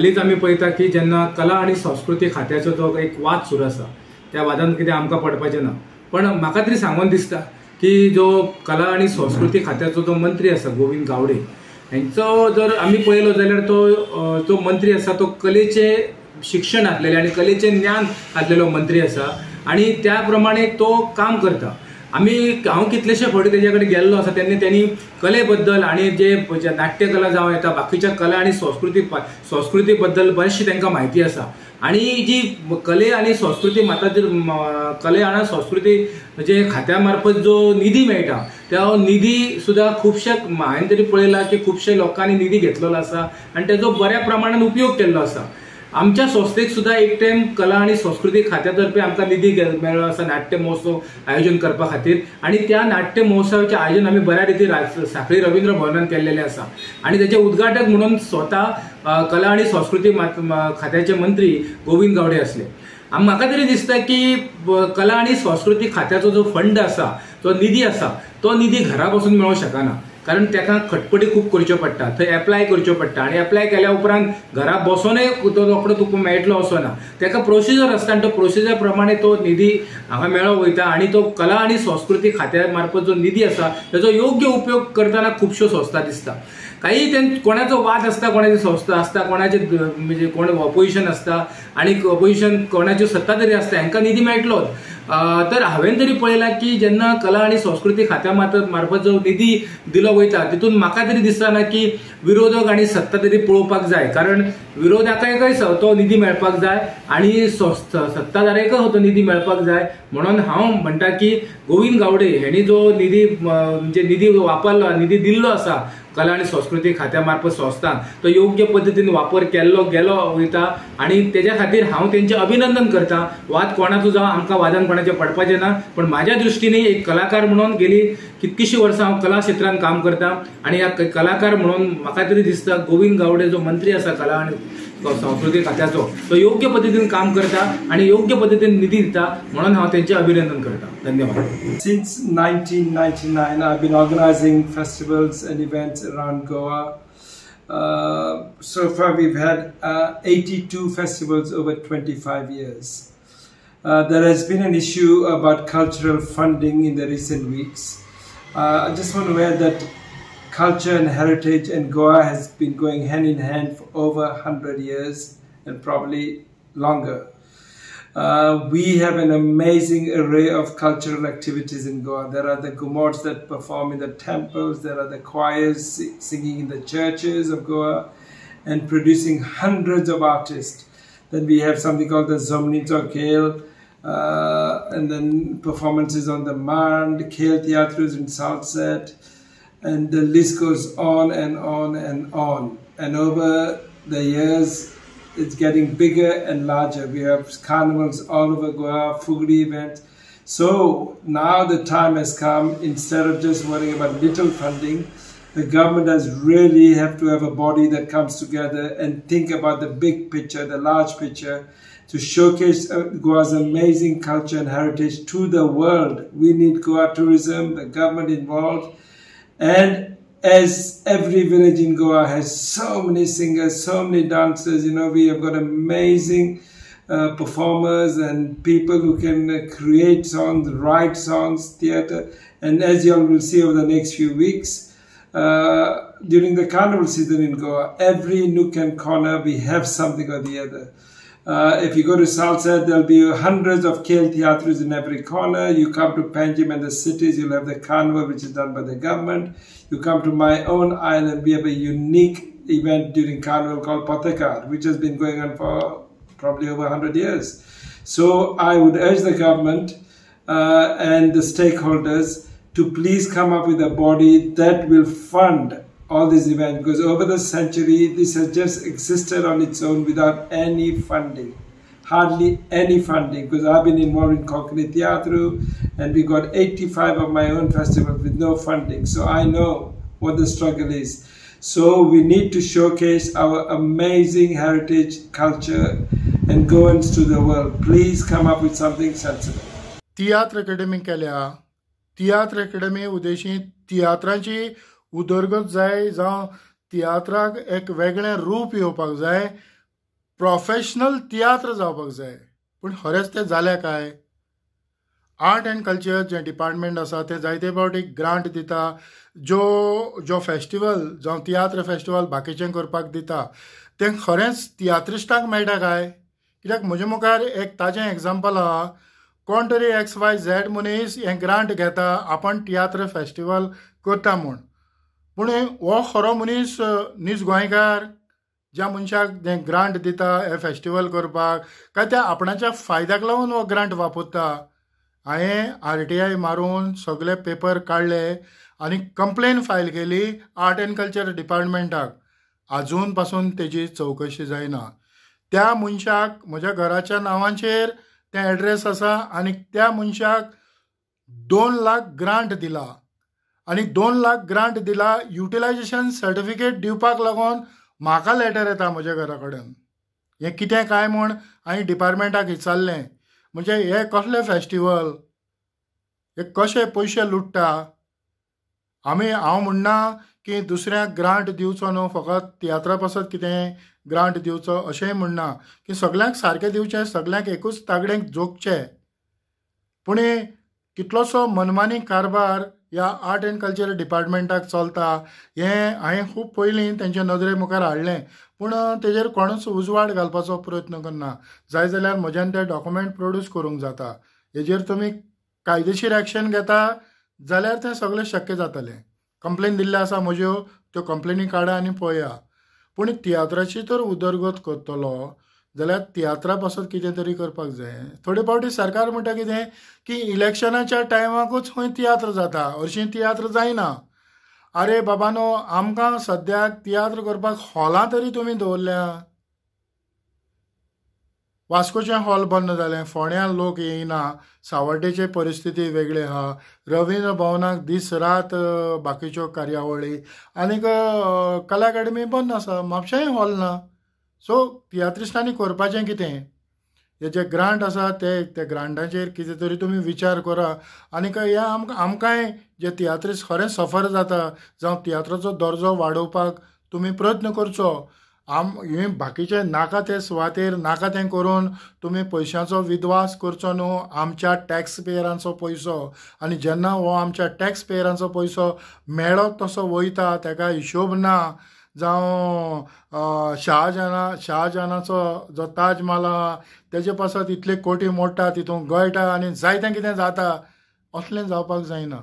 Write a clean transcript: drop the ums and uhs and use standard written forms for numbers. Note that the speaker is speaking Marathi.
हालींच आमी पळयता की जेन्ना कला आनी संस्कृती खात्याचो जो एक वाद सुरू आसा त्या वादान कितें आमकां पडपाचें ना, पण म्हाका तरी सांगून दिसता की जो कला आनी संस्कृती खात्याचो जो मंत्री आसा गोविंद गावडे हांचो जर आमी पळयलो जाल्यार तो मंत्री आसा तो कलेचे शिक्षण आसलेले आनी कलेचें ज्ञान आसलेलो मंत्री आसा आनी त्या प्रमाणे तो काम करता. हांव कितलेशे फावटी तेजे कडेन गेल्लो आसा तेन्ना त्यांनी कले बद्दल आनी जे नाट्यकला जावं येता बाकीच्या कला आनी संस्कृती बद्दल बरेचशी तांकां म्हायती आसा आनी जी कले आनी संस्कृती कले आनी संस्कृती जे खात्या मार्फत जो निधी मेळटा तो निधी सुद्दां खुबशे हांवें तरी पळयला की खुबशे लोकांनी निधी घेतलेलो आसा आनी तेजो बऱ्या प्रमाणान उपयोग केल्लो आसा. आमच्या संस्थेक सुद्दां एक टायम कला आनी संस्कृती खात्यातर्फे आमकां निधी मेळ्ळो आसा नाट्य महोत्सव आयोजन करपा खातीर आनी त्या नाट्य महोत्सवाचें आयोजन आमी बऱ्या रितीन सांखळी रवींद्र भवनान केल्लेलें आसा आनी तेचे उद्घाटक म्हणून स्वता कला आनी संस्कृती खात्याचे मंत्री गोविंद गावडे आसले. म्हाका तरी दिसता की कला आनी संस्कृती खात्याचो जो फंड आसा जो निधी आसा तो निधी घरा बसून मेळूंक शकना, कारण ताका खटपटी खूब करच्यो पडटा, थंय एप्लाय करच्यो पडटा आनी एप्लाय केल्या उपरांत घरा बसूनय तो रोखडो तुका मेळटलो असो ना. ताका प्रोसिजर आसता आनी तो प्रोसिजर प्रमाणे तो निधी हांगा मेळो वयता आनी तो कला आनी संस्कृती खात्या मार्फत जो निधी आसा ताचो योग्य उपयोग करतना खुबश्यो संस्था दिसता. काही कोणाचो वाद आसता, कोणाची संस्था आसता, कोणाचे म्हणजे कोण ऑपोजिशन आसता आनी ऑपोजिशन कोणाच्यो सत्ताधारी आसता हांकां निधी मेळटलोच. तर हांवें तरी पळयलां की जेन्ना कला आनी संस्कृती खात्या मार्फत जो निधी दिलो वयता तितून म्हाका तरी दिसना की विरोधक आनी सत्ताधारी पळोवपाक जाय, कारण विरोधकांकय तो निधी मेळपाक जाय आनी सत्ताधाऱ्यांकय तो निधी मेळपाक जाय. म्हणून हांव म्हणटा की गोविंद गावडे हांणी जो निधी म्हणजे निधी वापरलो निधी दिल्लो आसा कला आनी संस्कृती खात्या मार्फत संस्थान तो योग्य पद्दतीन वापर केल्लो गेलो वयता आनी तेज्या खातीर हांव तेंचें अभिनंदन करता. वाद कोणाचो जावं आमकां वादान कोणाचें पडपाचें ना, पण म्हाज्या दृश्टीन एक कलाकार म्हणून गेली कितकीशी वर्सां हांव कला क्षेत्रांत काम करता आनी ह्या कलाकार म्हणून म्हाका तरी दिसता गोविंद गावडे जो मंत्री आसा कला आनी संस्कृती खात्याचो तो योग्य पद्दतीन काम करता आणि योग्य पद्धतीने निधी दिता, म्हणून हांव तेंचे अभिनंदन करता. धन्यवाद. Since 1999 I've been organizing festivals and events around Goa. So far we've had 82 festivals over 25 years. There has been an issue about cultural funding in the recent weeks. I just want to add that culture and heritage in Goa has been going hand in hand for over 100 years and probably longer. We have an amazing array of cultural activities in Goa. There are the Gumors that perform in the temples, there are the choirs singing in the churches of Goa and producing hundreds of artists. Then we have something called the Zomnitso Khel, and then performances on the Mand, Khel Theatros in Salset, and the list goes on and on and on. And over the years, it's getting bigger and larger. We have carnivals all over Goa, Fugri events. So now the time has come, instead of just worrying about little funding, the government does really have to have a body that comes together and think about the big picture, the large picture, to showcase Goa's amazing culture and heritage to the world. We need Goa tourism, the government involved. And as every village in Goa has so many singers, so many dancers, you know, we have got amazing performers and people who can create songs, write songs, theatre. And as you all will see over the next few weeks, during the carnival season in Goa, every nook and corner we have something or the other. If you go to Salset, there'll be hundreds of Khel Theatros in every corner. You come to Panjim and the cities, you'll have the carnival, which is done by the government. You come to my own island, we have a unique event during carnival called Patakar, which has been going on for probably over 100 years. So I would urge the government and the stakeholders to please come up with a body that will fund all these events, because over the century this has just existed on its own without any funding, hardly any funding, because I've been involved in Konkani Theatro and we got 85 of my own festivals with no funding, so I know what the struggle is. So we need to showcase our amazing heritage, culture and go into the world. Please come up with something sensible. Theatre Academy केल्या. Theatre Academy उद्देशीत तियात्रांची उदरगत जाय जावं तियात्राक एक वेगळें रूप येवपाक जाय. प्रोफेशनल तियात्र जावपाक जाय, पूण खरेंच तें जालें काय? आर्ट एंड कल्चर जे डिपार्टमेंट आसा ते जायते फावटी ग्रांट दिता, जो फेस्टिवल जावं तियात्र फेस्टिवल बाकीचें करपाक दिता तें खरेंच तियात्रिस्टांक मेळटा काय? कित्याक म्हजे मुखार एक ताजें एग्जाम्पल आहा. कोण तरी XYZ मनीस हें ग्रांट घेता, आपण तियात्र फेस्टिवल करता म्हूण, पूण हो खरो मनीस नीज गोंयकार ज्या मनशाक हें ग्रांट दिता हें फेस्टिवल करपाक, काय त्या आपणाच्या फायद्याक लागून हो ग्रांट वापरता? हांवें RTI मारून सगळे पेपर काडले आनी कंप्लेन फायल केली आर्ट एंड कल्चर डिपार्टमेंटाक. आजून पासून तेजी चवकशी जायना. त्या मनशाक म्हज्या घराच्या नांवाचेर तें एड्रेस आसा आनी त्या मनशाक 2 लाख ग्रांट दिला आनी 2 लाख ग्रांट दिला. युटिलायजेशन सर्टिफिकेट दिवपाक लागून म्हाका लेटर येता म्हज्या घरा कडेन. हें कितें काय म्हूण हांवें डिपार्टमेंटाक विचारलें. म्हणजे हे कसलें फेस्टिवल, हे कशे पयशे लुटता? हांव म्हणना की दुसऱ्याक ग्रांट दिवचो न्हू, फकत तियात्रा पासत कितें ग्रांट दिवचो अशेंय म्हणना, की सगळ्यांक सारकें दिवचें, सगळ्यांक एकूच तागडेक जोगचें. पूण कितलोसो मनमानी कारबार ह्या आर्ट एंड कल्चर डिपार्टमेंटाक चलता हें हांवें खूब पयलीं तेंच्या नदरे मुखार हाडलें, पूण तेजेर कोणूच उजवाड घालपाचो प्रयत्न करना. जाय जाल्यार म्हज्यान ते डॉक्युमेंट प्रोड्यूस करूंक जाता. हेजेर तुमी कायदेशीर एक्शन घेता जाल्यार तें सगळें शक्य जातलें. कंप्लेन दिल्ले आसा म्हज्यो, त्यो कंप्लेनी काडा आनी पळया. पूण तियात्राची तर उदरगत करतलो जाल्यार तियात्रा पासत कितें तरी करपाक जाय. थोडे फावटी सरकार म्हणटा कितें की इलेक्शनाच्या टायमाकूच खंय तियात्र जाता, हरशीं तियात्र जायना. अरे बाबानो, आमकां सद्याक तियात्र करपाक हॉलां तरी तुमी दवरल्या. वास्कोचें हॉल बंद जालें, फोंड्यां लोक येयना, सावर्डेचे परिस्थिती वेगळी आहा, रवींद्र भवनाक दीस रात बाकीच्यो कार्यावळी, आनीक कला अकादेमी बंद आसा, म्हापशांय हॉल ना. सो तियात्रिस्टांनी करपाचें कितें? हे जे ग्रांट आसा ते ग्रांटाचेर कितें तरी तुमी विचार करा. आनीक हे आमकांय जे तियात्रिस्ट खरें सफर जाता जावं तियात्राचो दर्जो वाडोवपाक तुमी प्रयत्न करचो. हे बाकीचे नाका ते सुवातेर नाका तें करून तुमी पयशांचो विद्वास करचो न्हू. आमच्या टॅक्स पेयरांचो पयसो, आनी जेन्ना हो आमच्या टॅक्स पेयरांचो पयसो मेळत तसो वयता तेका हिशोब ना. जावं शहाजहानाचो जो ताज महाल आहा तेजे पासत इतले कोटी मोडटा, तितून गळटा आनी जायतें कितें जाता. असलें जावपाक जायना.